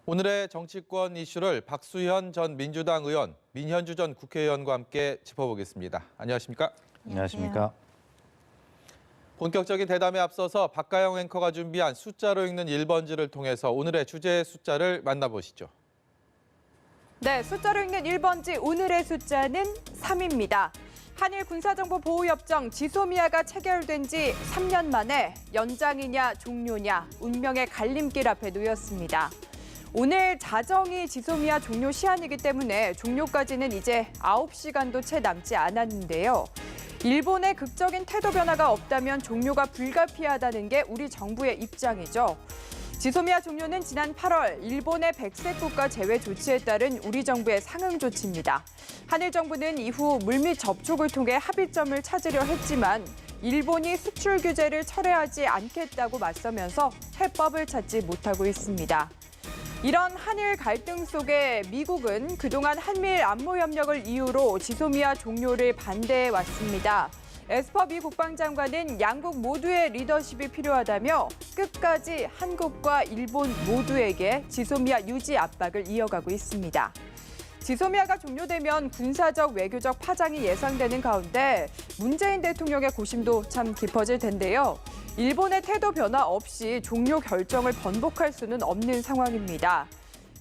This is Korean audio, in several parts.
오늘의 정치권 이슈를 박수현 전 민주당 의원, 민현주 전 국회의원과 함께 짚어보겠습니다. 안녕하십니까? 안녕하십니까? 본격적인 대담에 앞서서 박가영 앵커가 준비한 숫자로 읽는 1번지를 통해서 오늘의 주제 숫자를 만나보시죠. 네, 숫자로 읽는 1번지 오늘의 숫자는 3입니다. 한일 군사정보보호협정 지소미아가 체결된 지 3년 만에 연장이냐 종료냐 운명의 갈림길 앞에 놓였습니다. 오늘 자정이 지소미아 종료 시한이기 때문에 종료까지는 이제 9시간도 채 남지 않았는데요. 일본의 극적인 태도 변화가 없다면 종료가 불가피하다는 게 우리 정부의 입장이죠. 지소미아 종료는 지난 8월 일본의 백색 국가 제외 조치에 따른 우리 정부의 상응 조치입니다. 한일 정부는 이후 물밑 접촉을 통해 합의점을 찾으려 했지만 일본이 수출 규제를 철회하지 않겠다고 맞서면서 해법을 찾지 못하고 있습니다. 이런 한일 갈등 속에 미국은 그동안 한미일 안보협력을 이유로 지소미아 종료를 반대해 왔습니다. 에스퍼 미 국방장관은 양국 모두의 리더십이 필요하다며 끝까지 한국과 일본 모두에게 지소미아 유지 압박을 이어가고 있습니다. 지소미아가 종료되면 군사적, 외교적 파장이 예상되는 가운데 문재인 대통령의 고심도 참 깊어질 텐데요. 일본의 태도 변화 없이 종료 결정을 번복할 수는 없는 상황입니다.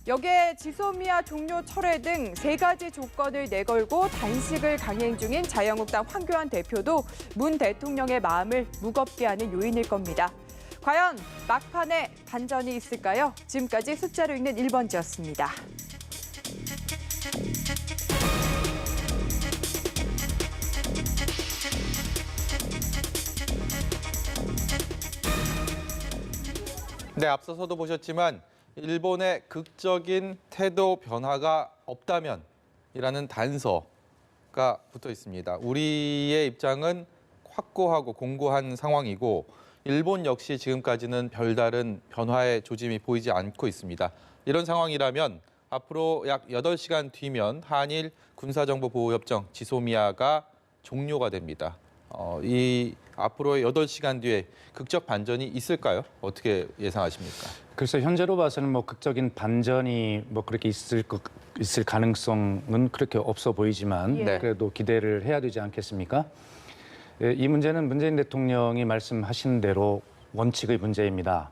여기에 지소미아 종료 철회 등 3가지 조건을 내걸고 단식을 강행 중인 자유한국당 황교안 대표도 문 대통령의 마음을 무겁게 하는 요인일 겁니다. 과연 막판에 반전이 있을까요? 지금까지 숫자로 읽는 1번지였습니다. 네, 앞서서도 보셨지만 일본의 극적인 태도 변화가 없다면이라는 단서가 붙어 있습니다. 우리의 입장은 확고하고 공고한 상황이고 일본 역시 지금까지는 별다른 변화의 조짐이 보이지 않고 있습니다. 이런 상황이라면 앞으로 약 8시간 뒤면 한일 군사정보보호협정 지소미아가 종료가 됩니다. 이 앞으로의 8시간 뒤에 극적 반전이 있을까요? 어떻게 예상하십니까? 글쎄 현재로 봐서는 극적인 반전이 그렇게 있을 가능성은 그렇게 없어 보이지만 예. 그래도 기대를 해야 되지 않겠습니까? 이 문제는 문재인 대통령이 말씀하신 대로 원칙의 문제입니다.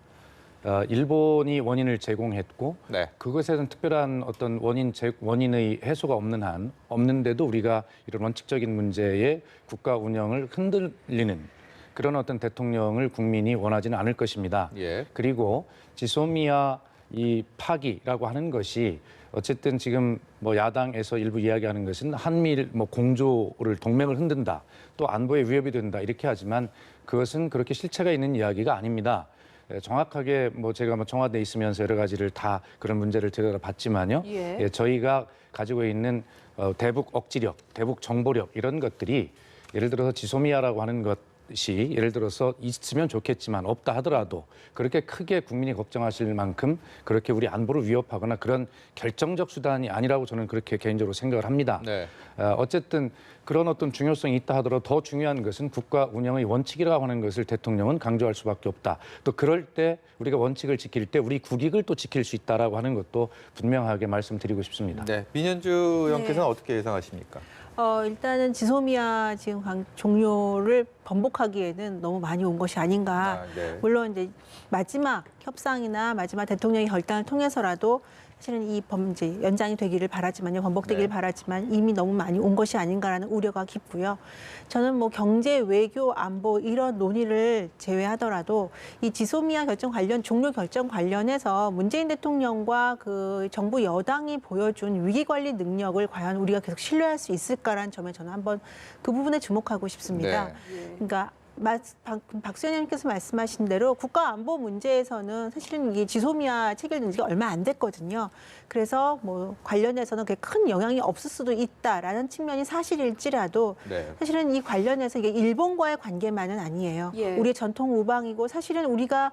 일본이 원인을 제공했고 네. 그것에 대한 특별한 어떤 원인의 해소가 없는데도 우리가 이런 원칙적인 문제에 국가 운영을 흔들리는 그런 어떤 대통령을 국민이 원하지는 않을 것입니다. 예. 그리고 지소미아 이 파기라고 하는 것이 어쨌든 지금 야당에서 일부 이야기하는 것은 한미일 공조를 동맹을 흔든다, 또 안보에 위협이 된다 이렇게 하지만 그것은 그렇게 실체가 있는 이야기가 아닙니다. 정확하게 제가 청와대에 있으면서 여러 가지를 다 그런 문제를 들여다봤지만요. 예. 저희가 가지고 있는 대북 억지력, 대북 정보력 이런 것들이 예를 들어서 지소미아라고 하는 것이 예를 들어서 있으면 좋겠지만 없다 하더라도 그렇게 크게 국민이 걱정하실 만큼 그렇게 우리 안보를 위협하거나 그런 결정적 수단이 아니라고 저는 그렇게 개인적으로 생각을 합니다. 네. 어쨌든 그런 어떤 중요성이 있다 하더라도 더 중요한 것은 국가 운영의 원칙이라고 하는 것을 대통령은 강조할 수밖에 없다. 또 그럴 때 우리가 원칙을 지킬 때 우리 국익을 또 지킬 수 있다라고 하는 것도 분명하게 말씀드리고 싶습니다. 네. 민현주 의원께서는 어떻게 예상하십니까? 일단은 지소미아 지금 종료를 번복하기에는 너무 많이 온 것이 아닌가. 네. 물론 이제 마지막 협상이나 마지막 대통령의 결단을 통해서라도 사실은 이 범죄 연장이 되기를 바라지만요, 번복되기를 네. 바라지만 이미 너무 많이 온 것이 아닌가라는 우려가 깊고요. 저는 경제, 외교, 안보 이런 논의를 제외하더라도 이 지소미아 종료 결정 관련해서 문재인 대통령과 그 정부 여당이 보여준 위기 관리 능력을 과연 우리가 계속 신뢰할 수 있을까라는 점에 저는 한번 그 부분에 주목하고 싶습니다. 네. 그러니까 박수현 의원님께서 말씀하신 대로 국가 안보 문제에서는 사실은 이게 지소미아 체결된 지가 얼마 안 됐거든요. 그래서 관련해서는 그게 큰 영향이 없을 수도 있다라는 측면이 사실일지라도 네. 사실은 이 관련해서 이게 일본과의 관계만은 아니에요. 예. 우리의 전통 우방이고 사실은 우리가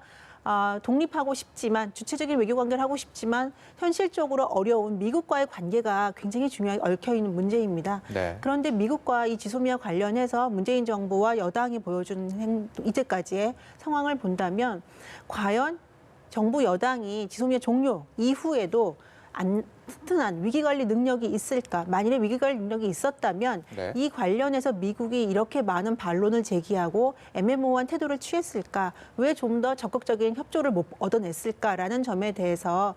독립하고 싶지만 주체적인 외교 관계를 하고 싶지만 현실적으로 어려운 미국과의 관계가 굉장히 중요하게 얽혀 있는 문제입니다. 네. 그런데 미국과 이 지소미아 관련해서 문재인 정부와 여당이 보여준 이때까지의 상황을 본다면 과연 정부 여당이 지소미아 종료 이후에도 튼튼한 위기관리 능력이 있을까? 만일에 위기관리 능력이 있었다면 네. 이 관련해서 미국이 이렇게 많은 반론을 제기하고 애매모호한 태도를 취했을까? 왜 좀 더 적극적인 협조를 못 얻어냈을까라는 점에 대해서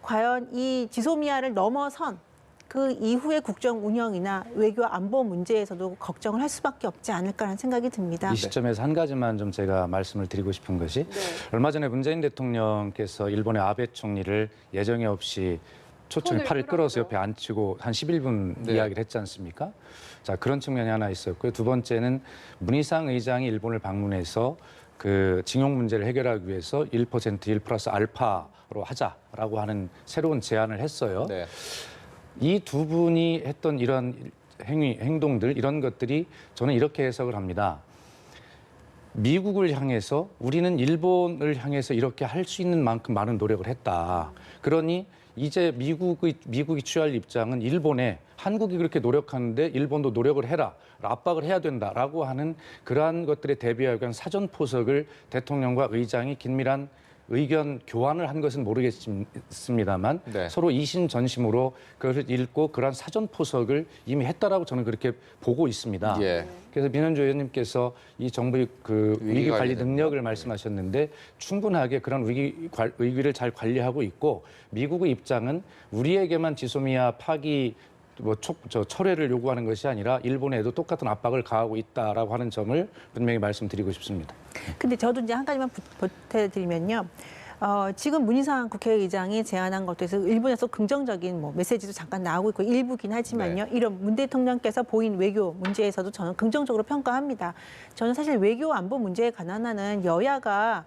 과연 이 지소미아를 넘어선 그 이후의 국정 운영이나 외교 안보 문제에서도 걱정을 할 수밖에 없지 않을까라는 생각이 듭니다. 이 시점에서 한 가지만 좀 제가 말씀을 드리고 싶은 것이 얼마 전에 문재인 대통령께서 일본의 아베 총리를 예정에 없이 초청에 팔을 끌어서 옆에 앉히고 한 11분 네. 이야기를 했지 않습니까? 자, 그런 측면이 하나 있었고요. 두 번째는 문희상 의장이 일본을 방문해서 그 징용 문제를 해결하기 위해서 1% 1 플러스 알파로 하자라고 하는 새로운 제안을 했어요. 네. 이 두 분이 했던 이런 행동들, 이런 것들이 저는 이렇게 해석을 합니다. 미국을 향해서 우리는 일본을 향해서 이렇게 할 수 있는 만큼 많은 노력을 했다. 그러니 이제 미국이 취할 입장은 일본에 한국이 그렇게 노력하는데 일본도 노력을 해라, 압박을 해야 된다라고 하는 그러한 것들에 대비하기 위한 사전 포석을 대통령과 의장이 긴밀한 의견 교환을 한 것은 모르겠습니다만 네. 서로 이심전심으로 그것을 읽고 그러한 사전 포석을 이미 했다라고 저는 그렇게 보고 있습니다. 예. 그래서 민현주 의원님께서 이 정부의 그 위기 관리 능력을 말씀하셨는데 충분하게 그런 위기를 잘 관리하고 있고 미국의 입장은 우리에게만 지소미아 파기 철회를 요구하는 것이 아니라 일본에도 똑같은 압박을 가하고 있다라고 하는 점을 분명히 말씀드리고 싶습니다. 근데 저도 이제 한 가지만 보태드리면요. 지금 문희상 국회의장이 제안한 것에서 일본에서 긍정적인 메시지도 잠깐 나오고 있고 일부긴 하지만요. 네. 이런 문 대통령께서 보인 외교 문제에서도 저는 긍정적으로 평가합니다. 저는 사실 외교 안보 문제에 관한하는 여야가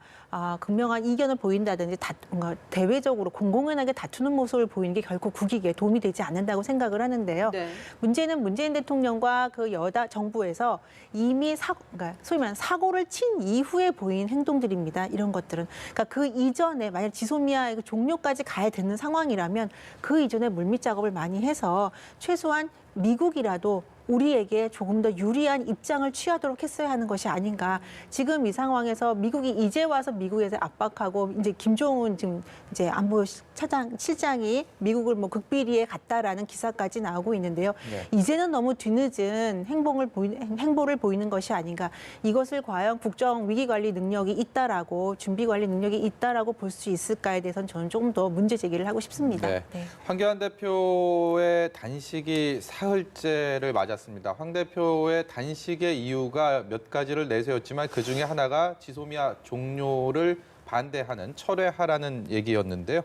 극명한 이견을 보인다든지 뭔가 대외적으로 공공연하게 다투는 모습을 보이는 게 결코 국익에 도움이 되지 않는다고 생각을 하는데요. 네. 문제는 문재인 대통령과 그 여당 정부에서 이미 그러니까 소위 말하는 사고를 친 이후에 보인 행동들입니다. 이런 것들은. 그러니까 그 이전에 만약 지소미아의 종료까지 가야 되는 상황이라면 그 이전에 물밑 작업을 많이 해서 최소한 미국이라도 우리에게 조금 더 유리한 입장을 취하도록 했어야 하는 것이 아닌가. 지금 이 상황에서 미국이 이제 와서 미국에서 압박하고 이제 김종은 지금 이제 안보 실장이 미국을 극비리에 갔다라는 기사까지 나오고 있는데요. 네. 이제는 너무 뒤늦은 행보를 보이는 것이 아닌가. 이것을 과연 국정 위기 관리 능력이 있다라고 준비 관리 능력이 있다라고 볼 수 있을까에 대해서는 저는 조금 더 문제 제기를 하고 싶습니다. 네. 네. 황교안 대표의 단식이 사흘째를 맞았습니다. 황 대표의 단식의 이유가 몇 가지를 내세웠지만 그중에 하나가 지소미아 종료를 반대하는 철회하라는 얘기였는데요.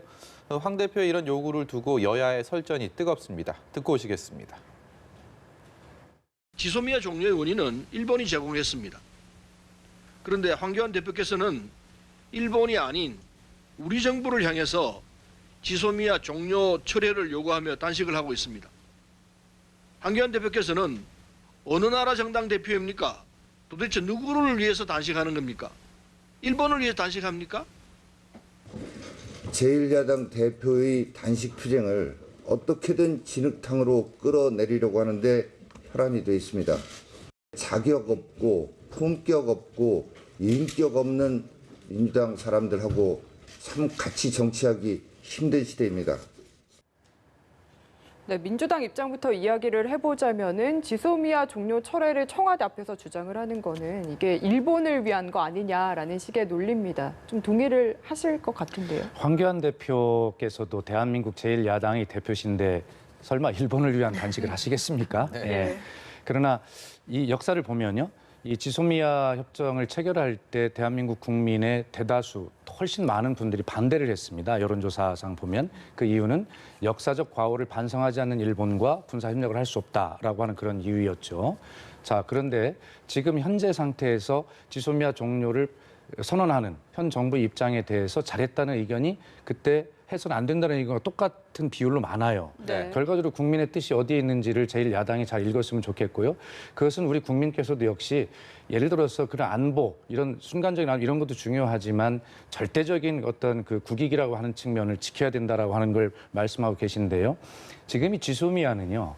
황 대표의 이런 요구를 두고 여야의 설전이 뜨겁습니다. 듣고 오시겠습니다. 지소미아 종료의 원인은 일본이 제공했습니다. 그런데 황교안 대표께서는 일본이 아닌 우리 정부를 향해서 지소미아 종료 철회를 요구하며 단식을 하고 있습니다. 황교안 대표께서는 어느 나라 정당 대표입니까? 도대체 누구를 위해서 단식하는 겁니까? 일본을 위해서 단식합니까? 제1야당 대표의 단식 투쟁을 어떻게든 진흙탕으로 끌어내리려고 하는데 혈안이 되어 있습니다. 자격 없고 품격 없고 인격 없는 민주당 사람들하고 참 같이 정치하기 힘든 시대입니다. 네, 민주당 입장부터 이야기를 해보자면은 지소미아 종료 철회를 청와대 앞에서 주장을 하는 거는 이게 일본을 위한 거 아니냐라는 식의 논리입니다. 좀 동의를 하실 것 같은데요. 황교안 대표께서도 대한민국 제1야당의 대표신데 설마 일본을 위한 단식을 하시겠습니까? 네. 예. 그러나 이 역사를 보면요. 이 지소미아 협정을 체결할 때 대한민국 국민의 대다수 훨씬 많은 분들이 반대를 했습니다. 여론조사상 보면 그 이유는 역사적 과오를 반성하지 않는 일본과 군사 협력을 할 수 없다라고 하는 그런 이유였죠. 자, 그런데 지금 현재 상태에서 지소미아 종료를 선언하는 현 정부 입장에 대해서 잘했다는 의견이 그때 해서는 안 된다는 의견과 똑같은 비율로 많아요. 네. 결과적으로 국민의 뜻이 어디에 있는지를 제1야당이 잘 읽었으면 좋겠고요. 그것은 우리 국민께서도 역시 예를 들어서 그런 안보, 이런 순간적인 안보 이런 것도 중요하지만 절대적인 어떤 그 국익이라고 하는 측면을 지켜야 된다라고 하는 걸 말씀하고 계신데요. 지금 이 지소미아는요.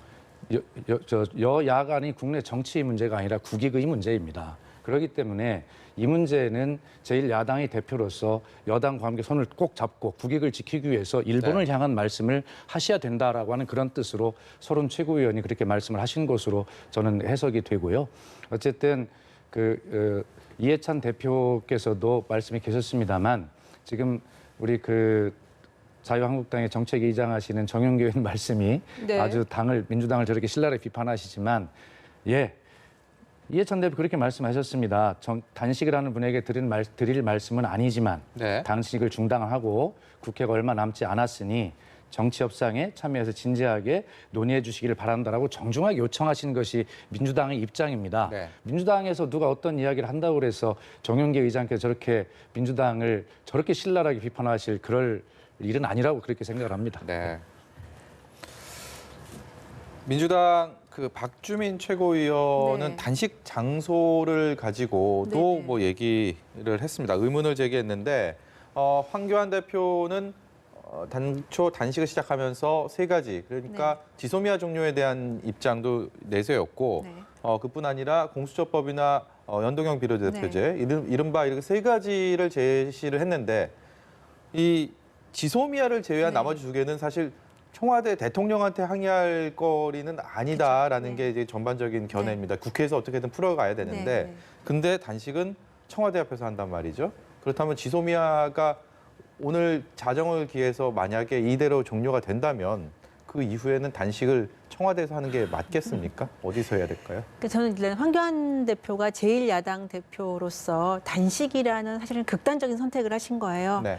여야 간의 국내 정치의 문제가 아니라 국익의 문제입니다. 그렇기 때문에 이 문제는 제1야당의 대표로서 여당과 함께 손을 꼭 잡고 국익을 지키기 위해서 일본을 네. 향한 말씀을 하셔야 된다라고 하는 그런 뜻으로 서른 최고위원이 그렇게 말씀을 하신 것으로 저는 해석이 되고요. 어쨌든 이해찬 대표께서도 말씀이 계셨습니다만 지금 우리 자유한국당의 정책위 의장하시는 정영기 의원 말씀이 네. 아주 민주당을 저렇게 신랄하게 비판하시지만 이해찬 대표 그렇게 말씀하셨습니다. 단식이라는 분에게 드릴 말씀은 아니지만 네. 단식을 중단하고 국회가 얼마 남지 않았으니 정치 협상에 참여해서 진지하게 논의해 주시기를 바란다라고 정중하게 요청하신 것이 민주당의 입장입니다. 네. 민주당에서 누가 어떤 이야기를 한다고 그래서 정영기 의장께서 저렇게 민주당을 저렇게 신랄하게 비판하실 그럴 일은 아니라고 그렇게 생각을 합니다. 네. 민주당 박주민 최고위원은 네. 단식 장소를 가지고도 네네. 뭐 얘기를 했습니다. 의문을 제기했는데 황교안 대표는 단초 단식을 시작하면서 3가지 그러니까 지소미아 종료에 대한 입장도 내세웠고 네. 그뿐 아니라 공수처법이나 연동형 비례대표제 이른바 이렇게 3가지를 제시를 했는데 이 지소미아를 제외한 네. 나머지 2개는 사실 청와대 대통령한테 항의할 거리는 아니다라는 그렇죠. 게 이제 전반적인 견해입니다. 국회에서 어떻게든 풀어가야 되는데 네. 근데 단식은 청와대 앞에서 한단 말이죠. 그렇다면 지소미아가 오늘 자정을 기해서 만약에 이대로 종료가 된다면 그 이후에는 단식을 청와대에서 하는 게 맞겠습니까? 어디서 해야 될까요? 저는 일단 황교안 대표가 제1야당 대표로서 단식이라는 사실은 극단적인 선택을 하신 거예요. 네.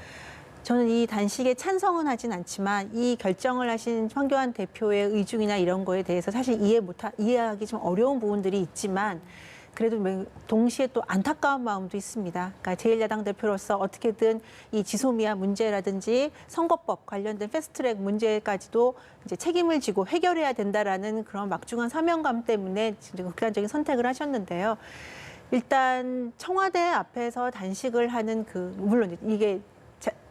저는 이 단식에 찬성은 하진 않지만 이 결정을 하신 황교안 대표의 의중이나 이런 거에 대해서 사실 이해하기 좀 어려운 부분들이 있지만 그래도 동시에 또 안타까운 마음도 있습니다. 그러니까 제1야당 대표로서 어떻게든 이 지소미아 문제라든지 선거법 관련된 패스트트랙 문제까지도 이제 책임을 지고 해결해야 된다라는 그런 막중한 사명감 때문에 지금 극단적인 선택을 하셨는데요. 일단 청와대 앞에서 단식을 하는 물론 이게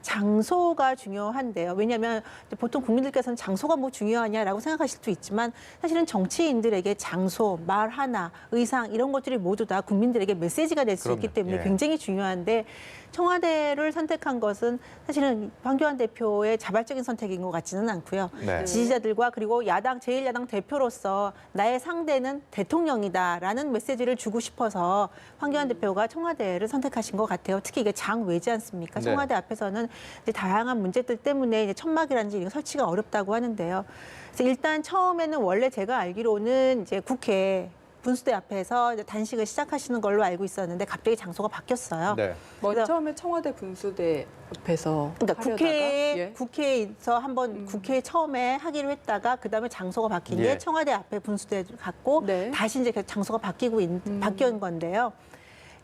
장소가 중요한데요. 왜냐하면 보통 국민들께서는 장소가 뭐 중요하냐라고 생각하실 수 있지만 사실은 정치인들에게 장소, 말 하나, 의상 이런 것들이 모두 다 국민들에게 메시지가 될 수 있기 그럼요. 때문에 예. 굉장히 중요한데 청와대를 선택한 것은 사실은 황교안 대표의 자발적인 선택인 것 같지는 않고요. 네. 지지자들과 그리고 제1야당 대표로서 나의 상대는 대통령이다라는 메시지를 주고 싶어서 황교안 대표가 청와대를 선택하신 것 같아요. 특히 이게 장외지 않습니까? 네. 청와대 앞에서는 이제 다양한 문제들 때문에 이제 천막이라든지 이런 설치가 어렵다고 하는데요. 그래서 일단 처음에는 원래 제가 알기로는 이제 국회 분수대 앞에서 이제 단식을 시작하시는 걸로 알고 있었는데 갑자기 장소가 바뀌었어요. 네. 먼 처음에 청와대 분수대 옆에서 그러니까 하려다가, 예. 국회에서 한번 국회에 처음에 하기로 했다가 그다음에 장소가 바뀐 게 예. 청와대 앞에 분수대를 갖고 네. 다시 이제 장소가 바뀐 건데요.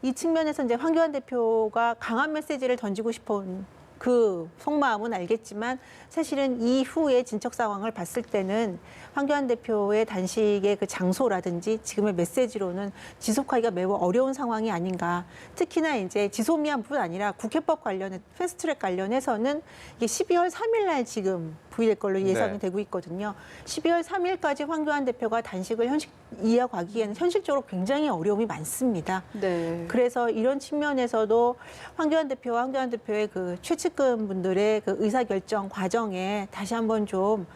이 측면에서 이제 황교안 대표가 강한 메시지를 던지고 싶은 그 속마음은 알겠지만 사실은 이후의 진척 상황을 봤을 때는 황교안 대표의 단식의 그 장소라든지 지금의 메시지로는 지속하기가 매우 어려운 상황이 아닌가. 특히나 이제 지소미아뿐 아니라 국회법 관련해 패스트트랙 관련해서는 이게 12월 3일 날 지금 부의될 걸로 예상이 네. 되고 있거든요. 12월 3일까지 황교안 대표가 단식을 이어가기에는 현실적으로 굉장히 어려움이 많습니다. 네. 그래서 이런 측면에서도 황교안 대표의 그 최측근 분들의 그 의사결정 과정에 다시 한번 좀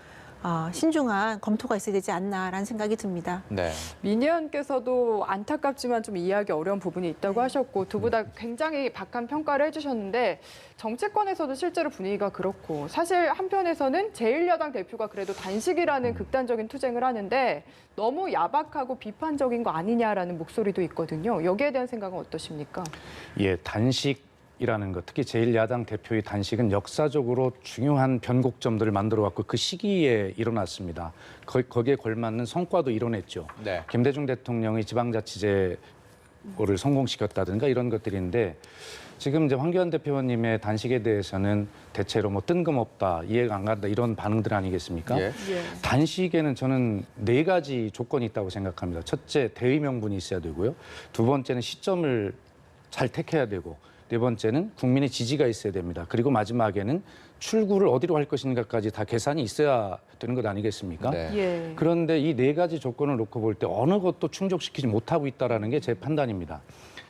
신중한 검토가 있어야 되지 않나라는 생각이 듭니다. 네. 민 의원께서도 안타깝지만 좀 이해하기 어려운 부분이 있다고 하셨고 두 분 다 굉장히 박한 평가를 해주셨는데 정치권에서도 실제로 분위기가 그렇고 사실 한편에서는 제1야당 대표가 그래도 단식이라는 극단적인 투쟁을 하는데 너무 야박하고 비판적인 거 아니냐라는 목소리도 있거든요. 여기에 대한 생각은 어떠십니까? 예, 단식이라는 것, 특히 제1야당 대표의 단식은 역사적으로 중요한 변곡점들을 만들어 왔고 그 시기에 일어났습니다. 거기에 걸맞는 성과도 이뤄냈죠. 네. 김대중 대통령이 지방자치제를 성공시켰다든가 이런 것들인데 지금 이제 황교안 대표님의 단식에 대해서는 대체로 뭐 뜬금없다, 이해가 안 간다 이런 반응들 아니겠습니까? 예. 예. 단식에는 저는 4가지 조건이 있다고 생각합니다. 첫째, 대의 명분이 있어야 되고요. 두 번째는 시점을 잘 택해야 되고, 네 번째는 국민의 지지가 있어야 됩니다. 그리고 마지막에는 출구를 어디로 할 것인가까지 다 계산이 있어야 되는 것 아니겠습니까? 네. 예. 그런데 이 4가지 조건을 놓고 볼 때 어느 것도 충족시키지 못하고 있다는 게 제 판단입니다.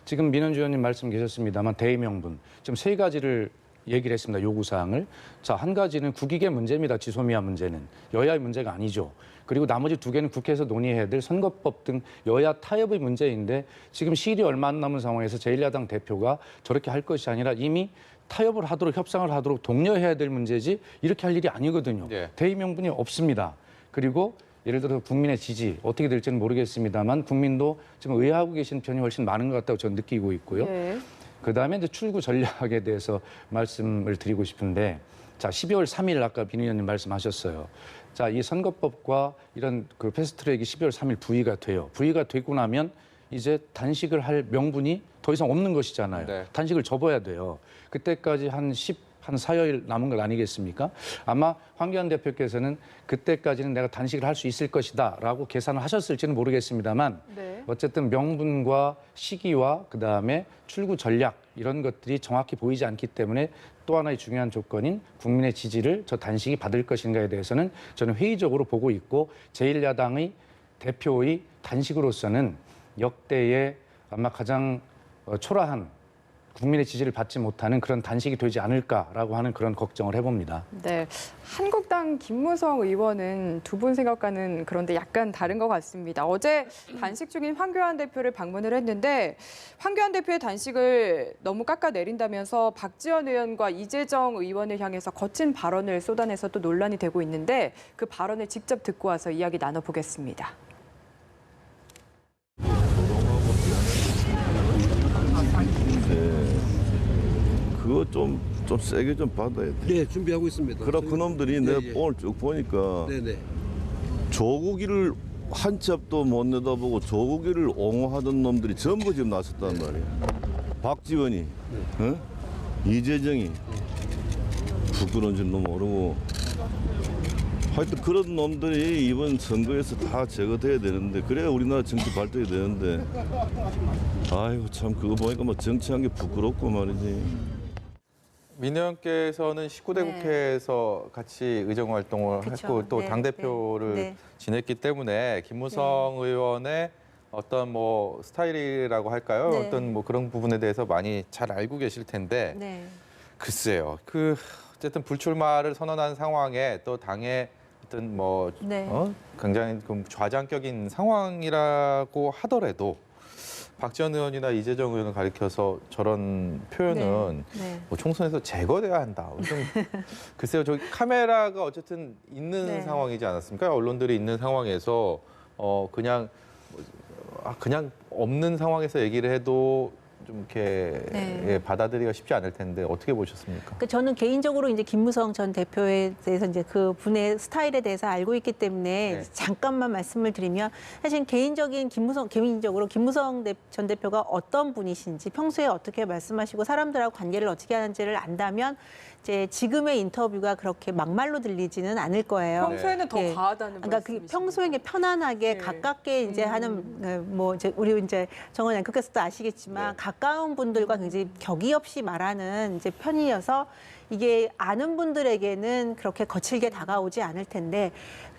지금 민원주 의원님 말씀 계셨습니다만 대의명분 지금 세 가지를 얘기를 했습니다. 요구사항을. 자, 한 가지는 국익의 문제입니다. 지소미아 문제는. 여야의 문제가 아니죠. 그리고 나머지 두 개는 국회에서 논의해야 될 선거법 등 여야 타협의 문제인데 지금 시일이 얼마 안 남은 상황에서 제1야당 대표가 저렇게 할 것이 아니라 이미 타협을 하도록 협상을 하도록 독려해야 될 문제지 이렇게 할 일이 아니거든요. 예. 대의명분이 없습니다. 그리고 예를 들어 국민의 지지 어떻게 될지는 모르겠습니다만 국민도 지금 의아하고 계신 편이 훨씬 많은 것 같다고 저는 느끼고 있고요. 네. 그다음에 이제 출구 전략에 대해서 말씀을 드리고 싶은데 자, 12월 3일 아까 빈 의원님 말씀하셨어요. 자, 이 선거법과 이런 그 패스트트랙이 12월 3일 부의가 돼요. 부의가 되고 나면 이제 단식을 할 명분이 더 이상 없는 것이잖아요. 네. 단식을 접어야 돼요. 그때까지 한 4여일 남은 것 아니겠습니까? 아마 황교안 대표께서는 그때까지는 내가 단식을 할 수 있을 것이다라고 계산을 하셨을지는 모르겠습니다만 네. 어쨌든 명분과 시기와 그다음에 출구 전략 이런 것들이 정확히 보이지 않기 때문에 또 하나의 중요한 조건인 국민의 지지를 저 단식이 받을 것인가에 대해서는 저는 회의적으로 보고 있고 제1야당의 대표의 단식으로서는 역대의 아마 가장 초라한 국민의 지지를 받지 못하는 그런 단식이 되지 않을까라고 하는 그런 걱정을 해봅니다. 네, 한국당 김무성 의원은 두 분 생각과는 그런데 약간 다른 것 같습니다. 어제 단식 중인 황교안 대표를 방문을 했는데 황교안 대표의 단식을 너무 깎아내린다면서 박지원 의원과 이재정 의원을 향해서 거친 발언을 쏟아내서 또 논란이 되고 있는데 그 발언을 직접 듣고 와서 이야기 나눠보겠습니다. 그거 좀 세게 좀 받아야 돼. 네, 준비하고 있습니다. 그럼 그놈들이 네, 내가 예. 오늘 쭉 보니까 네네. 조국이를 한 치 앞도 못 내다보고 조국이를 옹호하던 놈들이 전부 지금 나섰단 말이야. 박지원이, 어? 이재정이 부끄러운 줄도 모르고 하여튼 그런 놈들이 이번 선거에서 다 제거돼야 되는데 그래야 우리나라 정치 발전이 되는데 아이고 참 그거 보니까 뭐 정치한 게 부끄럽고 말이지. 민 의원께서는 19대 네. 국회에서 같이 의정 활동을 그쵸. 했고 또 네, 당대표를 네. 지냈기 때문에 김무성 의원의 어떤 뭐 스타일이라고 할까요? 네. 어떤 뭐 그런 부분에 대해서 많이 잘 알고 계실 텐데 네. 글쎄요. 어쨌든 불출마를 선언한 상황에 또 당의 어떤 뭐 네. 굉장히 좀 좌장격인 상황이라고 하더라도 박지원 의원이나 이재정 의원을 가리켜서 저런 표현은 네. 뭐 총선에서 제거돼야 한다. 좀 글쎄요, 저기 카메라가 어쨌든 있는 네. 상황이지 않았습니까? 언론들이 있는 상황에서 그냥 없는 상황에서 얘기를 해도 좀 이렇게 네. 예, 받아들이기가 쉽지 않을 텐데 어떻게 보셨습니까? 저는 개인적으로 이제 김무성 전 대표에 대해서 이제 그 분의 스타일에 대해서 알고 있기 때문에 네. 잠깐만 말씀을 드리면 사실 개인적으로 김무성 전 대표가 어떤 분이신지 평소에 어떻게 말씀하시고 사람들하고 관계를 어떻게 하는지를 안다면 이제 지금의 인터뷰가 그렇게 막말로 들리지는 않을 거예요. 평소에는 더 예. 과하다는 그러니까 그 말씀이시죠? 평소에 네. 편안하게 가깝게 이제 하는 뭐 이제 우리 이제 정원 앵커께서도 아시겠지만 네. 가까운 분들과 굉장히 격의 없이 말하는 이제 편이어서 이게 아는 분들에게는 그렇게 거칠게 다가오지 않을 텐데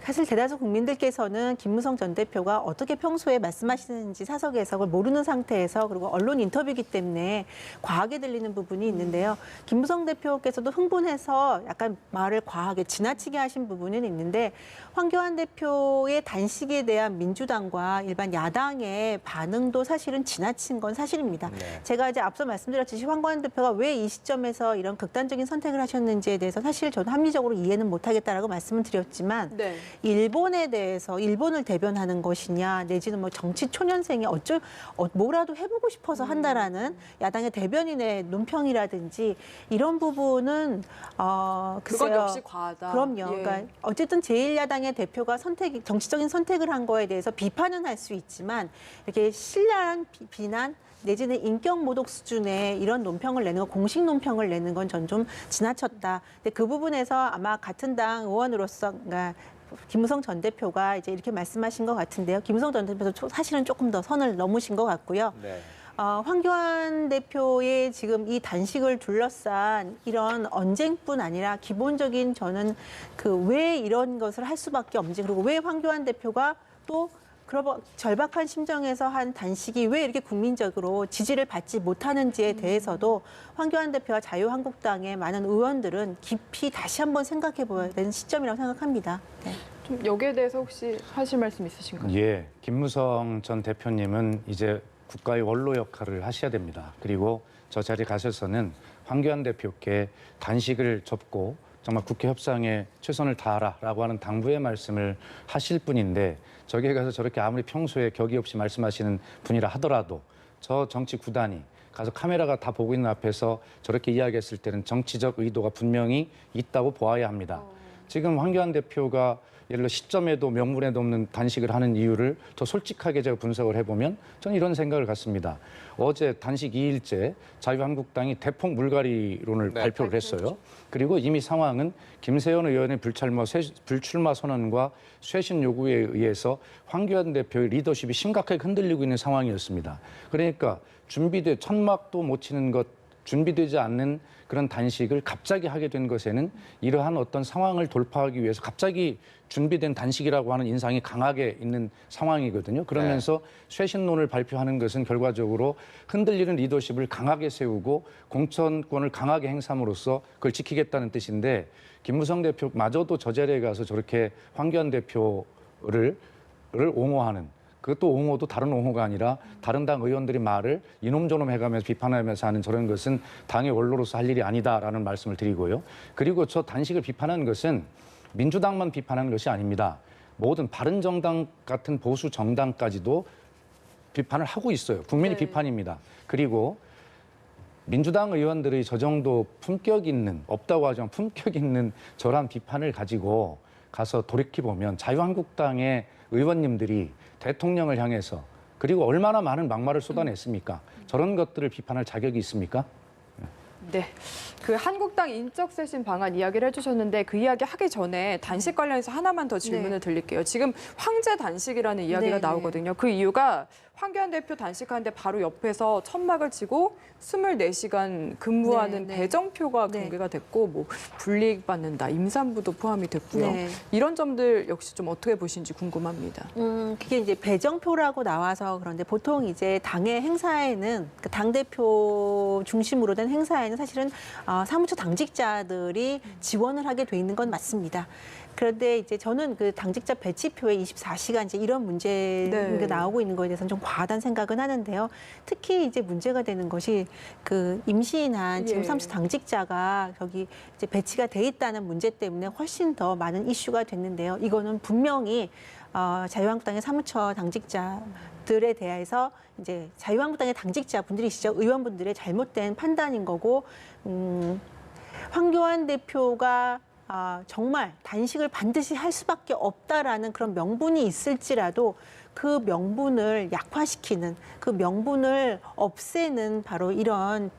사실 대다수 국민들께서는 김무성 전 대표가 어떻게 평소에 말씀하시는지 사석에서 그걸 모르는 상태에서 그리고 언론 인터뷰이기 때문에 과하게 들리는 부분이 있는데요. 김무성 대표께서도 흥분해서 약간 말을 과하게 지나치게 하신 부분은 있는데 황교안 대표의 단식에 대한 민주당과 일반 야당의 반응도 사실은 지나친 건 사실입니다. 네. 제가 이제 앞서 말씀드렸듯이 황교안 대표가 왜 이 시점에서 이런 극단적인 선택을 하셨는지에 대해서 사실 저는 합리적으로 이해는 못하겠다라고 말씀을 드렸지만 네. 일본에 대해서 일본을 대변하는 것이냐 내지는 뭐 정치 초년생이 뭐라도 해보고 싶어서 한다라는 야당의 대변인의 논평이라든지 이런 부분은 그건 글쎄요. 역시 과하다. 그럼요. 예. 그러니까 어쨌든 제1야당의 대표가 정치적인 선택을 한 거에 대해서 비판은 할 수 있지만 이렇게 신랄한 비난 내지는 인격 모독 수준의 이런 논평을 내는 건 공식 논평을 내는 건 전 좀 지나쳤다. 근데 그 부분에서 아마 같은 당 의원으로서 그러니까 김무성 전 대표가 이제 이렇게 말씀하신 것 같은데요. 김무성 전 대표도 사실은 조금 더 선을 넘으신 것 같고요. 네. 황교안 대표의 지금 이 단식을 둘러싼 이런 언쟁뿐 아니라 기본적인 저는 왜 이런 것을 할 수밖에 없는지 그리고 왜 황교안 대표가 또 그러고 절박한 심정에서 한 단식이 왜 이렇게 국민적으로 지지를 받지 못하는지에 대해서도 황교안 대표와 자유한국당의 많은 의원들은 깊이 다시 한번 생각해 봐야 되는 시점이라고 생각합니다. 네. 좀 여기에 대해서 혹시 하실 말씀 있으신가요? 예, 김무성 전 대표님은 이제 국가의 원로 역할을 하셔야 됩니다. 그리고 저 자리에 가셔서는 황교안 대표께 단식을 접고 정말 국회 협상에 최선을 다하라라고 하는 당부의 말씀을 하실 분인데 저기에 가서 저렇게 아무리 평소에 격의 없이 말씀하시는 분이라 하더라도 저 정치 구단이 가서 카메라가 다 보고 있는 앞에서 저렇게 이야기했을 때는 정치적 의도가 분명히 있다고 보아야 합니다. 지금 황교안 대표가 예를 들어 시점에도 명분에도 없는 단식을 하는 이유를 더 솔직하게 제가 분석을 해보면 저는 이런 생각을 갖습니다. 어제 단식 2일째 자유한국당이 대폭 물갈이론을 발표를 했어요. 그리고 이미 상황은 김세현 의원의 불출마 선언과 쇄신 요구에 의해서 황교안 대표의 리더십이 심각하게 흔들리고 있는 상황이었습니다. 그러니까 천막도 못 치는 것, 준비되지 않는 그런 단식을 갑자기 하게 된 것에는 이러한 어떤 상황을 돌파하기 위해서 갑자기 준비된 단식이라고 하는 인상이 강하게 있는 상황이거든요. 그러면서 쇄신론을 발표하는 것은 결과적으로 흔들리는 리더십을 강하게 세우고 공천권을 강하게 행사함으로써 그걸 지키겠다는 뜻인데 김무성 대표마저도 저 자리에 가서 저렇게 황교안 대표를 옹호하는 그것도 옹호도 다른 옹호가 아니라 다른 당 의원들이 말을 이놈저놈 해가면서 비판하면서 하는 저런 것은 당의 원로로서 할 일이 아니다라는 말씀을 드리고요. 그리고 저 단식을 비판하는 것은 민주당만 비판하는 것이 아닙니다. 모든 바른정당 같은 보수 정당까지도 비판을 하고 있어요. 국민이 비판입니다. 그리고 민주당 의원들의 저 정도 품격 있는, 없다고 하지만 품격 있는 저런 비판을 가지고 가서 돌이켜보면 자유한국당의 의원님들이 대통령을 향해서 그리고 얼마나 많은 막말을 쏟아냈습니까? 저런 것들을 비판할 자격이 있습니까? 네, 그 한국당 인적 쇄신 방안 이야기를 해주셨는데 그 이야기 하기 전에 단식 관련해서 하나만 더 질문을 드릴게요. 지금 황제 단식이라는 이야기가 나오거든요. 그 이유가 황교안 대표 단식하는데 바로 옆에서 천막을 치고 24시간 근무하는 배정표가 공개가 됐고 뭐 불이익받는다, 임산부도 포함이 됐고요. 이런 점들 역시 좀 어떻게 보시는지 궁금합니다. 그게 이제 배정표라고 나와서 그런데 보통 이제 당의 행사에는 당 대표 중심으로 된 행사에는 사실은 사무처 당직자들이 지원을 하게 돼 있는 건 맞습니다. 그런데 이제 저는 그 당직자 배치표에 24시간 이제 이런 문제가 나오고 있는 거에 대해서는 좀 과하다는 생각은 하는데요. 특히 이제 문제가 되는 것이 그 임신한 지금 사무처 당직자가 저기 이제 배치가 돼 있다는 문제 때문에 훨씬 더 많은 이슈가 됐는데요. 이거는 분명히 자유한국당의 사무처 당직자들에 대해서 이제 자유한국당의 당직자분들이시죠. 의원분들의 잘못된 판단인 거고 황교안 대표가 정말 단식을 반드시 할 수밖에 없다라는 그런 명분이 있을지라도 그 명분을 약화시키는, 그 명분을 없애는 바로 이런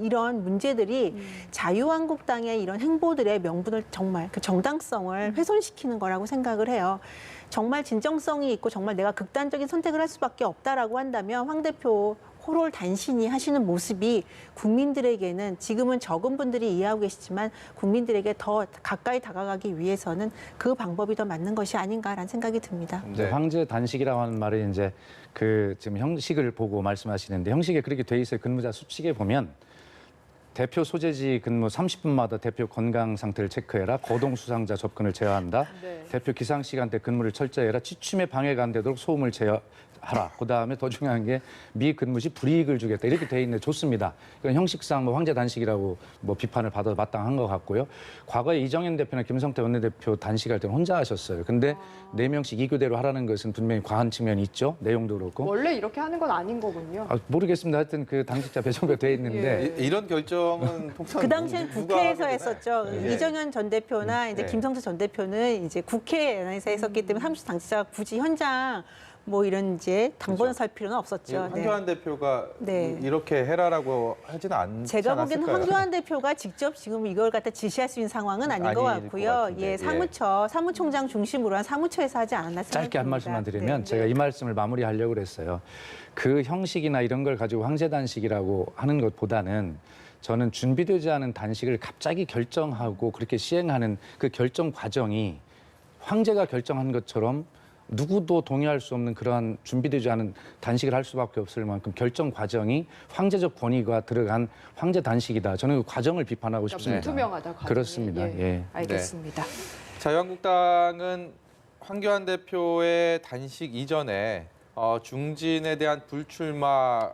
이런 문제들이 자유한국당의 이런 행보들의 명분을 정말 그 정당성을 훼손시키는 거라고 생각을 해요. 정말 진정성이 있고 정말 내가 극단적인 선택을 할 수밖에 없다라고 한다면 황 대표 호롤 단신이 하시는 모습이 국민들에게는 지금은 적은 분들이 이해하고 계시지만 국민들에게 더 가까이 다가가기 위해서는 그 방법이 더 맞는 것이 아닌가라는 생각이 듭니다. 네. 황제 단식이라고 하는 말은 이제 그 지금 형식을 보고 말씀하시는데 형식에 그렇게 돼 있어요. 근무자 수칙에 보면 대표 소재지 근무 30분마다 대표 건강 상태를 체크해라. 거동 수상자 접근을 제어한다. 대표 기상 시간대 근무를 철저히 해라. 취침에 방해가 안 되도록 소음을 제어하라. 그다음에 더 중요한 게 미근무 시 불이익을 주겠다. 이렇게 돼 있는데 좋습니다. 이건 형식상 뭐 황제 단식이라고 뭐 비판을 받아도 마땅한 것 같고요. 과거에 이정현 대표나 김성태 원내대표 단식할 때는 혼자 하셨어요. 근데 4명씩 이교대로 하라는 것은 분명히 과한 측면이 있죠. 내용도 그렇고. 원래 이렇게 하는 건 아닌 거군요. 모르겠습니다. 하여튼 그 당직자 배정표 돼 있는데 이런 결정은 통상 그 당시엔 누가 국회에서 하게 했었죠. 되나요? 이정현 전 대표나 이제 김성태 전 대표는 이제 국회에서 했었기 때문에 사무처 당직자가 굳이 현장 뭐 이런 이제 당번을 살 필요는 없었죠. 황교안 대표가 이렇게 해라라고 하지는 않지 제가 보기에는 않았을까요? 황교안 대표가 직접 지금 이걸 갖다 지시할 수 있는 상황은 아닌 것 아닐 것 같고요. 같은데, 사무총장 중심으로 한 사무처에서 하지 않았나 생각합니다. 짧게 한 말씀만 드리면 제가 이 말씀을 마무리하려고 그랬어요. 그 형식이나 이런 걸 가지고 황제 단식이라고 하는 것보다는 저는 준비되지 않은 단식을 갑자기 결정하고 그렇게 시행하는 그 결정 과정이 황제가 결정한 것처럼 누구도 동의할 수 없는 그러한 준비되지 않은 단식을 할 수밖에 없을 만큼 결정 과정이 황제적 권위가 들어간 황제 단식이다. 저는 그 과정을 비판하고 싶습니다. 투명하다. 과정이. 그렇습니다. 예. 알겠습니다. 자유한국당은 황교안 대표의 단식 이전에 중진에 대한 불출마에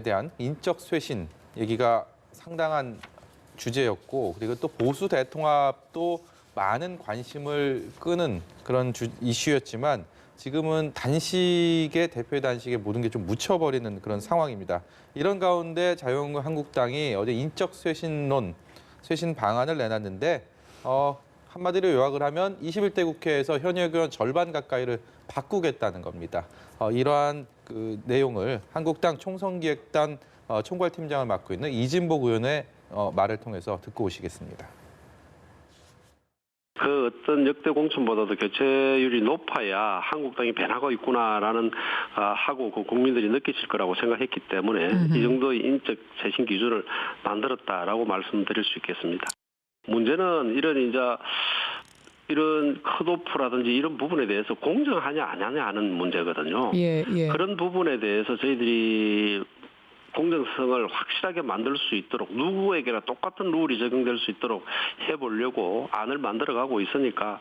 대한 인적 쇄신 얘기가 상당한 주제였고, 그리고 또 보수 대통합도 많은 관심을 끄는 그런 이슈였지만, 지금은 단식의 대표의 단식에 모든 게 좀 묻혀버리는 그런 상황입니다. 이런 가운데 자유한국당이 어제 인적 쇄신론, 쇄신 방안을 내놨는데 한마디로 요약을 하면 21대 국회에서 현역 의원 절반 가까이를 바꾸겠다는 겁니다. 이러한 그 내용을 한국당 총선기획단 총괄팀장을 맡고 있는 이진복 의원의 말을 통해서 듣고 오시겠습니다. 그 어떤 역대 공천보다도 교체율이 높아야 한국당이 변하고 있구나라는 하고 그 국민들이 느끼실 거라고 생각했기 때문에 이 정도의 인적 쇄신 기준을 만들었다라고 말씀드릴 수 있겠습니다. 문제는 이런 컷오프라든지 이런 부분에 대해서 공정하냐 안 하냐 하는 문제거든요. 그런 부분에 대해서 저희들이 공정성을 확실하게 만들 수 있도록 누구에게나 똑같은 룰이 적용될 수 있도록 해보려고 안을 만들어가고 있으니까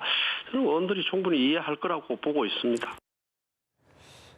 저는 의원들이 충분히 이해할 거라고 보고 있습니다.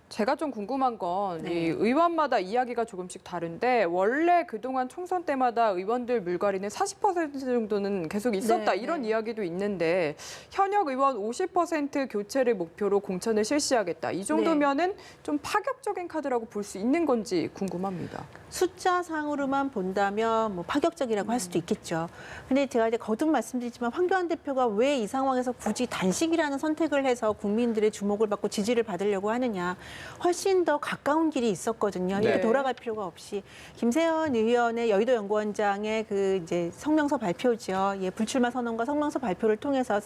제가 좀 궁금한 건 네. 이 의원마다 이야기가 조금씩 다른데 원래 그동안 총선 때마다 의원들 물갈이는 40% 정도는 계속 있었다 네, 이런 네. 이야기도 있는데 현역 의원 50% 교체를 목표로 공천을 실시하겠다. 이 정도면은 좀 파격적인 카드라고 볼 수 있는 건지 궁금합니다. 숫자상으로만 본다면 뭐 파격적이라고 할 수도 있겠죠. 근데 제가 이제 거듭 말씀드리지만 황교안 대표가 왜 이 상황에서 굳이 단식이라는 선택을 해서 국민들의 주목을 받고 지지를 받으려고 하느냐. 훨씬 더 가까운 길이 있었거든요. 네. 이렇게 돌아갈 필요가 없이. 김세현 의원의 여의도 연구원장의 그 이제 성명서 발표죠. 예, 불출마 선언과 성명서 발표를 통해서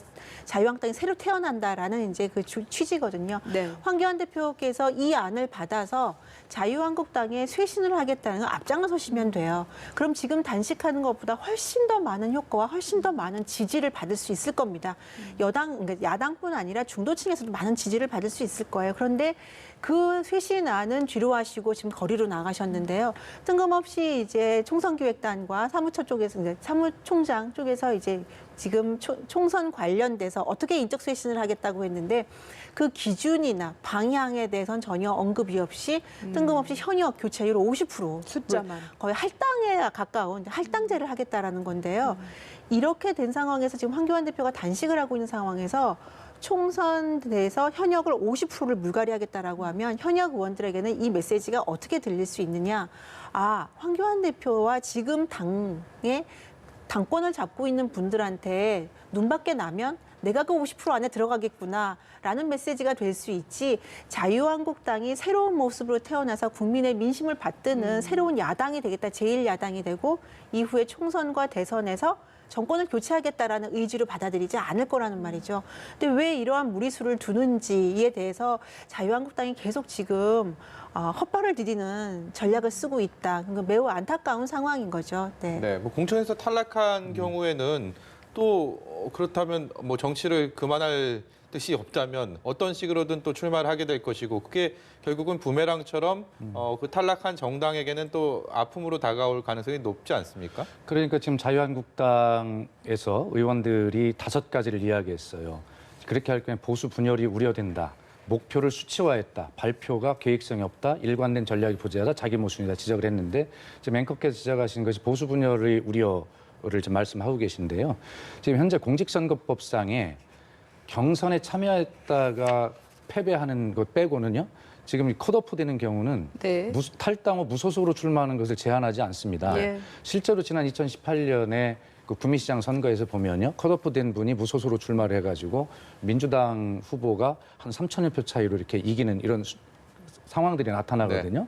자유한국당이 새로 태어난다라는 이제 그 취지거든요. 네. 황교안 대표께서 이 안을 받아서 자유한국당에 쇄신을 하겠다는 걸 앞장서시면 돼요. 그럼 지금 단식하는 것보다 훨씬 더 많은 효과와 훨씬 더 많은 지지를 받을 수 있을 겁니다. 그러니까 야당뿐 아니라 중도층에서도 많은 지지를 받을 수 있을 거예요. 그런데 그 쇄신안은 뒤로 하시고 지금 거리로 나가셨는데요. 뜬금없이 이제 총선기획단과 사무처 쪽에서 이제 사무총장 쪽에서 이제 지금 총선 관련돼서 어떻게 인적 쇄신을 하겠다고 했는데 그 기준이나 방향에 대해서는 전혀 언급이 없이 뜬금없이 현역 교체율 50% 숫자만. 거의 할당에 가까운 할당제를 하겠다라는 건데요. 이렇게 된 상황에서 지금 황교안 대표가 단식을 하고 있는 상황에서 총선에서 현역을 50%를 물갈이하겠다라고 하면 현역 의원들에게는 이 메시지가 어떻게 들릴 수 있느냐. 아, 황교안 대표와 지금 당의 당권을 잡고 있는 분들한테 눈밖에 나면 내가 그 50% 안에 들어가겠구나라는 메시지가 될 수 있지 자유한국당이 새로운 모습으로 태어나서 국민의 민심을 받드는 새로운 야당이 되겠다. 제1야당이 되고 이후에 총선과 대선에서 정권을 교체하겠다라는 의지로 받아들이지 않을 거라는 말이죠. 근데 왜 이러한 무리수를 두는지에 대해서 자유한국당이 계속 지금 헛발을 디디는 전략을 쓰고 있다. 그러니까 매우 안타까운 상황인 거죠. 네. 네, 뭐 공천에서 탈락한 경우에는 또 그렇다면 뭐 정치를 그만할 뜻이 없다면 어떤 식으로든 또 출마를 하게 될 것이고 그게 결국은 부메랑처럼 그 탈락한 정당에게는 또 아픔으로 다가올 가능성이 높지 않습니까? 그러니까 지금 자유한국당에서 의원들이 5가지를 이야기했어요. 그렇게 할 경우에 보수 분열이 우려된다. 목표를 수치화했다. 발표가 계획성이 없다. 일관된 전략이 부재하다. 자기 모순이다. 지적을 했는데 지금 앵커께서 지적하신 것이 보수 분열의 우려를 좀 말씀하고 계신데요. 지금 현재 공직선거법상에 경선에 참여했다가 패배하는 것 빼고는요. 지금 컷오프 되는 경우는 네. 탈당 후 무소속으로 출마하는 것을 제한하지 않습니다. 예. 실제로 지난 2018년에 그 구미시장 선거에서 보면요. 컷오프 된 분이 무소속으로 출마를 해가지고 민주당 후보가 한 3,000여 표 차이로 이렇게 이기는 이런 상황들이 나타나거든요.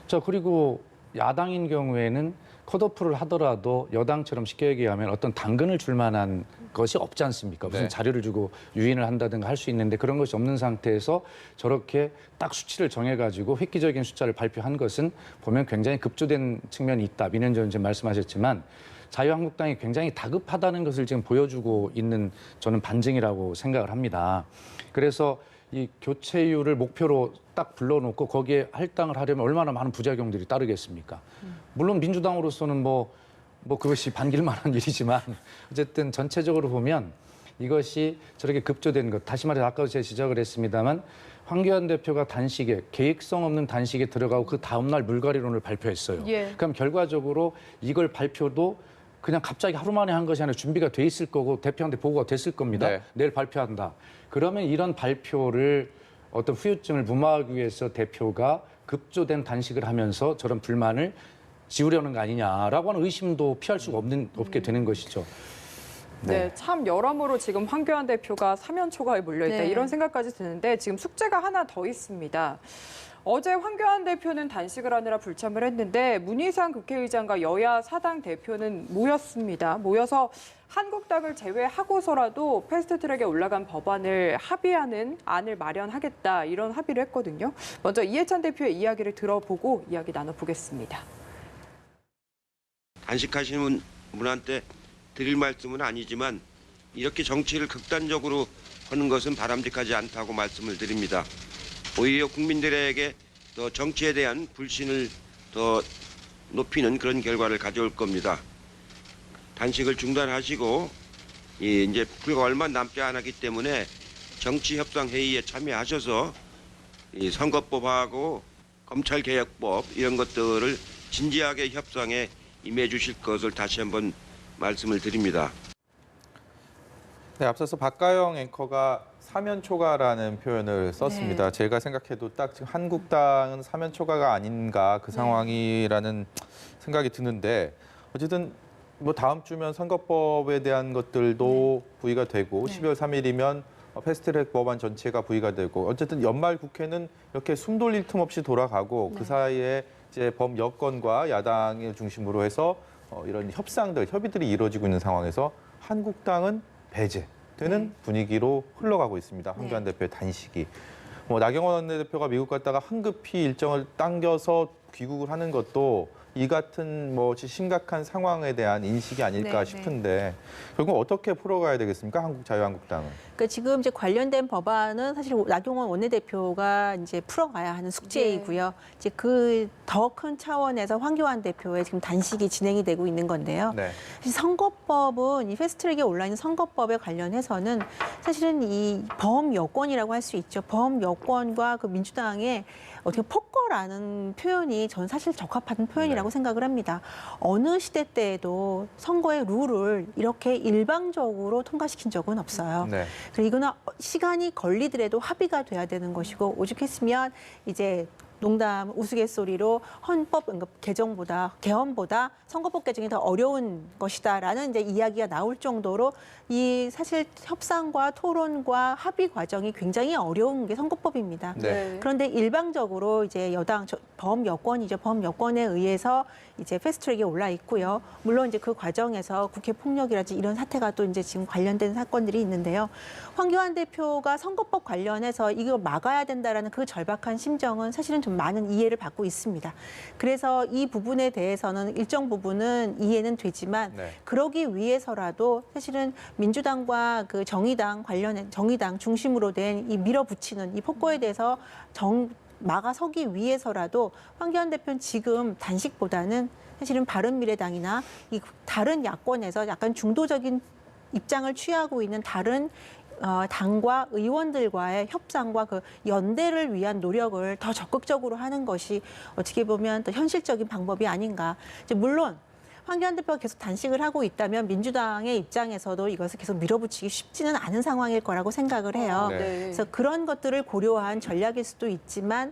자, 그리고 야당인 경우에는 컷오프를 하더라도 여당처럼 쉽게 얘기하면 어떤 당근을 줄 만한 것이 없지 않습니까? 무슨 네. 자료를 주고 유인을 한다든가 할 수 있는데 그런 것이 없는 상태에서 저렇게 딱 수치를 정해가지고 획기적인 숫자를 발표한 것은 보면 굉장히 급조된 측면이 있다. 민현재 의원님 말씀하셨지만 자유한국당이 굉장히 다급하다는 것을 지금 보여주고 있는 저는 반증이라고 생각을 합니다. 그래서 이 교체율을 목표로 딱 불러놓고 거기에 할당을 하려면 얼마나 많은 부작용들이 따르겠습니까? 물론 민주당으로서는 뭐 그것이 반길만한 일이지만 어쨌든 전체적으로 보면 이것이 저렇게 급조된 것, 다시 말해서 아까도 제가 지적을 했습니다만 황교안 대표가 단식에, 계획성 없는 단식에 들어가고 그 다음날 물갈이론을 발표했어요. 예. 그럼 결과적으로 이걸 발표도 그냥 갑자기 하루 만에 한 것이 아니라 준비가 돼 있을 거고 대표한테 보고가 됐을 겁니다. 네. 내일 발표한다. 그러면 이런 발표를 어떤 후유증을 무마하기 위해서 대표가 급조된 단식을 하면서 저런 불만을 지우려는 거 아니냐라고 하는 의심도 피할 수가 없게 되는 것이죠. 네, 참 여러모로 지금 황교안 대표가 사면 초과에 몰려있다 네. 이런 생각까지 드는데 지금 숙제가 하나 더 있습니다. 어제 황교안 대표는 단식을 하느라 불참을 했는데 문희상 국회의장과 여야 사당 대표는 모였습니다. 모여서 한국당을 제외하고서라도 패스트트랙에 올라간 법안을 합의하는 안을 마련하겠다 이런 합의를 했거든요. 먼저 이해찬 대표의 이야기를 들어보고 이야기 나눠보겠습니다. 단식하시는 분한테 드릴 말씀은 아니지만 이렇게 정치를 극단적으로 하는 것은 바람직하지 않다고 말씀을 드립니다. 오히려 국민들에게 더 정치에 대한 불신을 더 높이는 그런 결과를 가져올 겁니다. 단식을 중단하시고 이제 불과 얼마 남지 않았기 때문에 정치협상회의에 참여하셔서 이 선거법하고 검찰개혁법 이런 것들을 진지하게 협상에 임해 주실 것을 다시 한번 말씀을 드립니다. 네, 앞서서 박가영 앵커가 사면 초과라는 표현을 썼습니다. 네. 제가 생각해도 딱 지금 한국당은 사면 초과가 아닌가 그 상황이라는 생각이 드는데 어쨌든 뭐 다음 주면 선거법에 대한 것들도 부의가 되고 12월 3일이면 패스트트랙 법안 전체가 부의가 되고 어쨌든 연말 국회는 이렇게 숨 돌릴 틈 없이 돌아가고 그 사이에 이제 범여권과 야당을 중심으로 해서 이런 협의들이 이루어지고 있는 상황에서 한국당은 배제되는 분위기로 흘러가고 있습니다. 황교안 대표의 단식이. 나경원 원내대표가 미국 갔다가 황급히 일정을 당겨서 귀국을 하는 것도 이 같은 심각한 상황에 대한 인식이 아닐까 싶은데 결국 어떻게 풀어가야 되겠습니까? 자유한국당은. 그러니까 지금 이제 관련된 법안은 사실 나경원 원내대표가 이제 풀어가야 하는 숙제이고요. 이제 그 더 큰 차원에서 황교안 대표의 지금 단식이 진행이 되고 있는 건데요. 네. 사실 선거법은 이 패스트트랙에 올라 있는 선거법에 관련해서는 사실은 이 범여권이라고 할 수 있죠. 범여권과 그 민주당의 어떻게 폭거라는 표현이 전 사실 적합한 표현이라고 생각을 합니다. 어느 시대 때에도 선거의 룰을 이렇게 일방적으로 통과시킨 적은 없어요. 네. 그래서 이거는 시간이 걸리더라도 합의가 돼야 되는 것이고 오죽했으면 이제 농담 우스갯소리로 헌법 개헌보다 선거법 개정이 더 어려운 것이다라는 이제 이야기가 나올 정도로 이 사실 협상과 토론과 합의 과정이 굉장히 어려운 게 선거법입니다. 네. 그런데 일방적으로 이제 범여권이죠. 범여권에 의해서 이제 패스트트랙에 올라 있고요. 물론 이제 그 과정에서 국회 폭력이라든지 이런 사태가 또 이제 지금 관련된 사건들이 있는데요. 황교안 대표가 선거법 관련해서 이걸 막아야 된다라는 그 절박한 심정은 사실은 좀 많은 이해를 받고 있습니다. 그래서 이 부분에 대해서는 일정 부분은 이해는 되지만 그러기 위해서라도 사실은 민주당과 그 정의당 중심으로 된 이 밀어붙이는 이 폭거에 대해서 막아서기 위해서라도 황교안 대표는 지금 단식보다는 사실은 바른미래당이나 이 다른 야권에서 약간 중도적인 입장을 취하고 있는 다른 당과 의원들과의 협상과 그 연대를 위한 노력을 더 적극적으로 하는 것이 어떻게 보면 더 현실적인 방법이 아닌가. 이제 물론 황교안 대표가 계속 단식을 하고 있다면 민주당의 입장에서도 이것을 계속 밀어붙이기 쉽지는 않은 상황일 거라고 생각을 해요. 그래서 그런 것들을 고려한 전략일 수도 있지만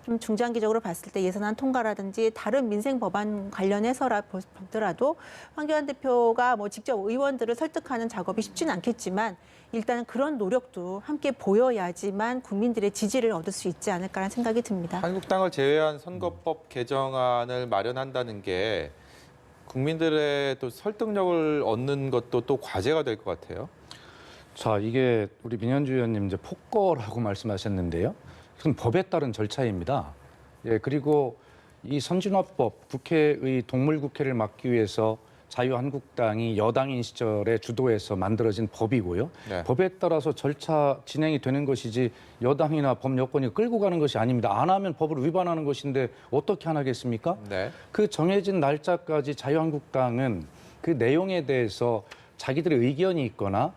좀 중장기적으로 봤을 때 예산안 통과라든지 다른 민생 법안 관련해서라도 황교안 대표가 직접 의원들을 설득하는 작업이 쉽지는 않겠지만 일단은 그런 노력도 함께 보여야지만 국민들의 지지를 얻을 수 있지 않을까라는 생각이 듭니다. 한국당을 제외한 선거법 개정안을 마련한다는 게 국민들의 또 설득력을 얻는 것도 또 과제가 될 것 같아요. 자, 이게 우리 민현주 의원님 이제 폭거라고 말씀하셨는데요. 그건 법에 따른 절차입니다. 그리고 이 선진화법 국회의 동물국회를 막기 위해서 자유한국당이 여당인 시절에 주도해서 만들어진 법이고요. 네. 법에 따라서 절차 진행이 되는 것이지 여당이나 법 여건이 끌고 가는 것이 아닙니다. 안 하면 법을 위반하는 것인데 어떻게 안 하겠습니까? 네. 그 정해진 날짜까지 자유한국당은 그 내용에 대해서 자기들의 의견이 있거나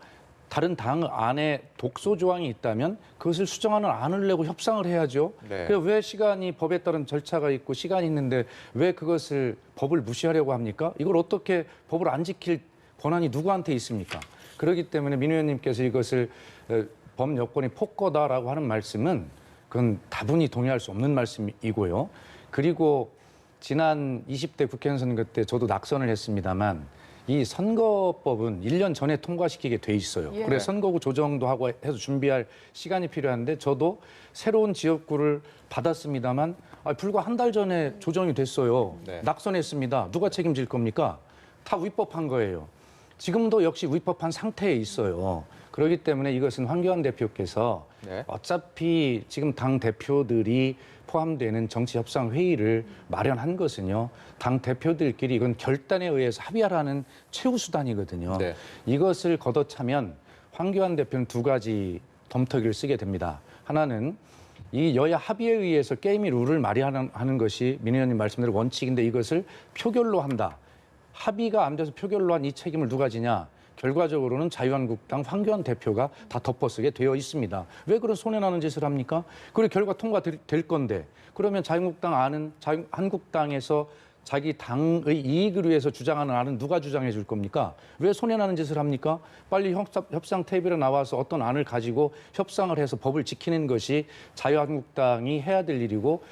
다른 당 안에 독소 조항이 있다면 그것을 수정하는 안을 내고 협상을 해야죠. 네. 그래서 왜 시간이 법에 따른 절차가 있고 시간이 있는데 왜 그것을 법을 무시하려고 합니까? 이걸 어떻게 법을 안 지킬 권한이 누구한테 있습니까? 그렇기 때문에 민 의원님께서 이것을 법 여건이 폭거다라고 하는 말씀은 그건 다분히 동의할 수 없는 말씀이고요. 그리고 지난 20대 국회의원 선거 때 저도 낙선을 했습니다만 이 선거법은 1년 전에 통과시키게 돼 있어요. 예. 그래서 선거구 조정도 하고 해서 준비할 시간이 필요한데 저도 새로운 지역구를 받았습니다만 불과 한 달 전에 조정이 됐어요. 네. 낙선했습니다. 누가 책임질 겁니까? 다 위법한 거예요. 지금도 역시 위법한 상태에 있어요. 그렇기 때문에 이것은 황교안 대표께서 네. 어차피 지금 당 대표들이 포함되는 정치협상회의를 마련한 것은요. 당 대표들끼리 이건 결단에 의해서 합의하라는 최후 수단이거든요. 네. 이것을 걷어차면 황교안 대표는 두 가지 덤터기를 쓰게 됩니다. 하나는 이 여야 합의에 의해서 게임의 룰을 마련하는 것이 민 의원님 말씀대로 원칙인데 이것을 표결로 한다. 합의가 안 돼서 표결로 한 이 책임을 누가 지냐? 결과적으로는 자유한국당 황교안 대표가 다 덮어쓰게 되어 있습니다. 왜 그런 손해나는 짓을 합니까? 그리고 결과 통과될 건데 그러면 자유한국당에서 자기 당의 이익을 위해서 주장하는 안은 누가 주장해 줄 겁니까? 왜 손해나는 짓을 합니까? 빨리 협상 테이블에 나와서 어떤 안을 가지고 협상을 해서 법을 지키는 것이 자유한국당이 해야 될 일이고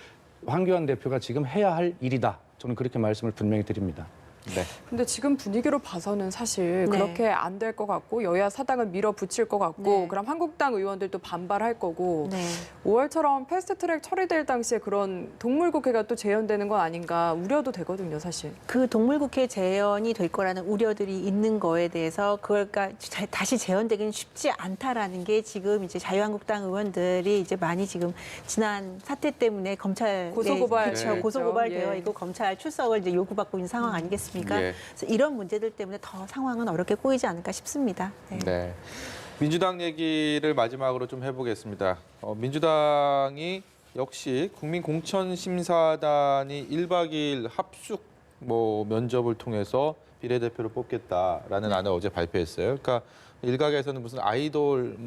황교안 대표가 지금 해야 할 일이다. 저는 그렇게 말씀을 분명히 드립니다. 네. 근데 지금 분위기로 봐서는 사실 네. 그렇게 안 될 것 같고 여야 사당은 밀어붙일 것 같고 네. 그럼 한국당 의원들도 반발할 거고 네. 5월처럼 패스트트랙 처리될 당시에 그런 동물국회가 또 재연되는 건 아닌가 우려도 되거든요, 사실. 그 동물국회 재연이 될 거라는 우려들이 있는 거에 대해서 그러니까 다시 재연되기는 쉽지 않다라는 게 지금 이제 자유한국당 의원들이 이제 많이 지금 지난 사태 때문에 검찰 고소고발 그렇죠. 됐죠. 고소고발되어 예. 있고 검찰 출석을 이제 요구받고 있는 상황 아니겠습니까? 예. 그래서 이런 문제들 때문에 더 상황은 어렵게 꼬이지 않을까 싶습니다. 네. 네. 민주당 얘기를 마지막으로 좀 해보겠습니다. 민주당이 역시 국민공천심사단이 1박 2일 합숙 면접을 통해서 비례대표를 뽑겠다라는 안을 어제 발표했어요. 그러니까 일각에서는 무슨 아이돌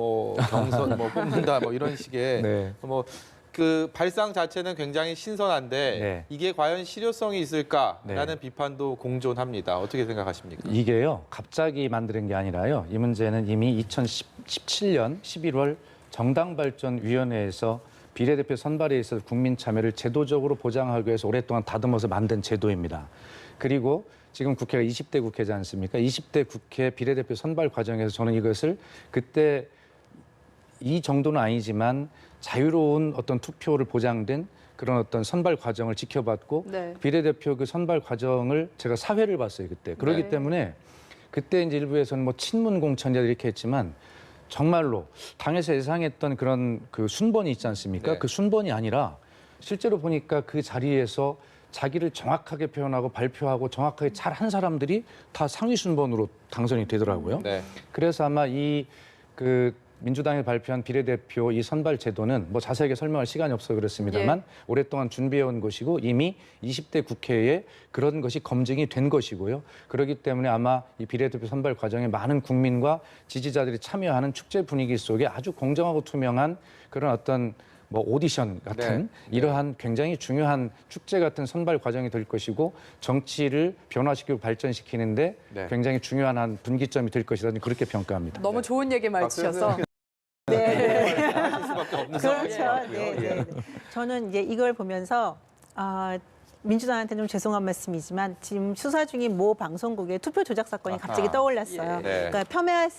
경선 뽑는다 이런 식의 네. 그 발상 자체는 굉장히 신선한데 네. 이게 과연 실효성이 있을까라는 네. 비판도 공존합니다. 어떻게 생각하십니까? 이게요. 갑자기 만드는 게 아니라요. 이 문제는 이미 2017년 11월 정당발전위원회에서 비례대표 선발에 있어서 국민 참여를 제도적으로 보장하기 위해서 오랫동안 다듬어서 만든 제도입니다. 그리고 지금 국회가 20대 국회지 않습니까? 20대 국회 비례대표 선발 과정에서 저는 이것을 그때 이 정도는 아니지만 자유로운 어떤 투표를 보장된 그런 어떤 선발 과정을 지켜봤고 네. 비례대표 그 선발 과정을 제가 사회를 봤어요 그때. 그렇기 네. 때문에 그때 이제 일부에서는 친문 공천이다 이렇게 했지만 정말로 당에서 예상했던 그런 그 순번이 있지 않습니까? 네. 그 순번이 아니라 실제로 보니까 그 자리에서 자기를 정확하게 표현하고 발표하고 정확하게 잘한 사람들이 다 상위 순번으로 당선이 되더라고요. 네. 그래서 아마 민주당이 발표한 비례대표 이 선발 제도는 자세하게 설명할 시간이 없어 그렇습니다만 오랫동안 준비해온 것이고 이미 20대 국회에 그런 것이 검증이 된 것이고요. 그렇기 때문에 아마 이 비례대표 선발 과정에 많은 국민과 지지자들이 참여하는 축제 분위기 속에 아주 공정하고 투명한 그런 어떤 오디션 같은 네. 이러한 굉장히 중요한 축제 같은 선발 과정이 될 것이고 정치를 변화시키고 발전시키는데 네. 굉장히 중요한 한 분기점이 될 것이다. 그렇게 평가합니다. 너무 좋은 얘기만 해주셔서. 네. 하실 수밖에 없는 그렇죠. 상황인 것 같고요. 네, 예. 네. 저는 이제 이걸 보면서 민주당한테 좀 죄송한 말씀이지만 지금 수사 중인 모 방송국의 투표 조작 사건이 갑자기 떠올랐어요. 네. 그러니까 폄훼할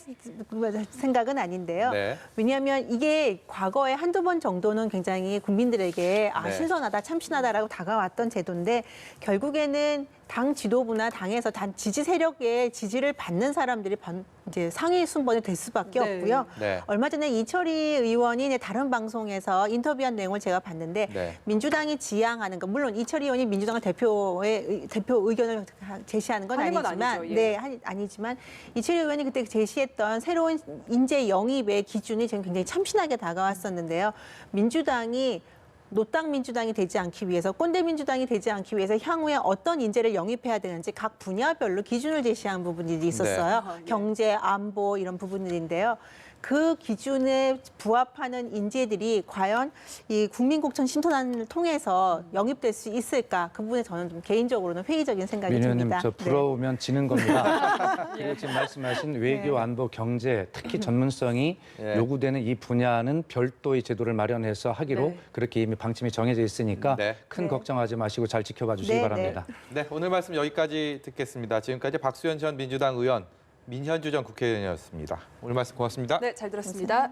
생각은 아닌데요. 네. 왜냐하면 이게 과거에 한두 번 정도는 굉장히 국민들에게 네. 신선하다, 참신하다라고 다가왔던 제도인데 결국에는 당 지도부나 당에서 단 지지 세력의 지지를 받는 사람들이 이제 상위 순번이 될 수밖에 네. 없고요. 네. 얼마 전에 이철희 의원이 다른 방송에서 인터뷰한 내용을 제가 봤는데 네. 민주당이 지향하는 거 물론 이철희 의원이 민주당의 대표 의견을 제시하는 건 하는 건 아니지만 아니죠. 예. 네, 아니지만 이철희 의원이 그때 제시했던 새로운 인재 영입의 기준이 지금 굉장히 참신하게 다가왔었는데요. 민주당이 노땅 민주당이 되지 않기 위해서 꼰대 민주당이 되지 않기 위해서 향후에 어떤 인재를 영입해야 되는지 각 분야별로 기준을 제시한 부분들이 있었어요. 네. 경제, 안보 이런 부분들인데요. 그 기준에 부합하는 인재들이 과연 이 국민공천 신선안을 통해서 영입될 수 있을까? 그 부분에 저는 좀 개인적으로는 회의적인 생각이 민 의원님, 듭니다. 저 부러우면 지는 겁니다. 그리고 지금 말씀하신 외교, 안보, 경제, 특히 전문성이 예. 요구되는 이 분야는 별도의 제도를 마련해서 하기로 네. 그렇게 이미 방침이 정해져 있으니까 네. 큰 네. 걱정하지 마시고 잘 지켜봐 주시기 네, 바랍니다. 네, 오늘 말씀 여기까지 듣겠습니다. 지금까지 박수현 전 민주당 의원, 민현주 전 국회의원이었습니다. 오늘 말씀 고맙습니다. 네, 잘 들었습니다.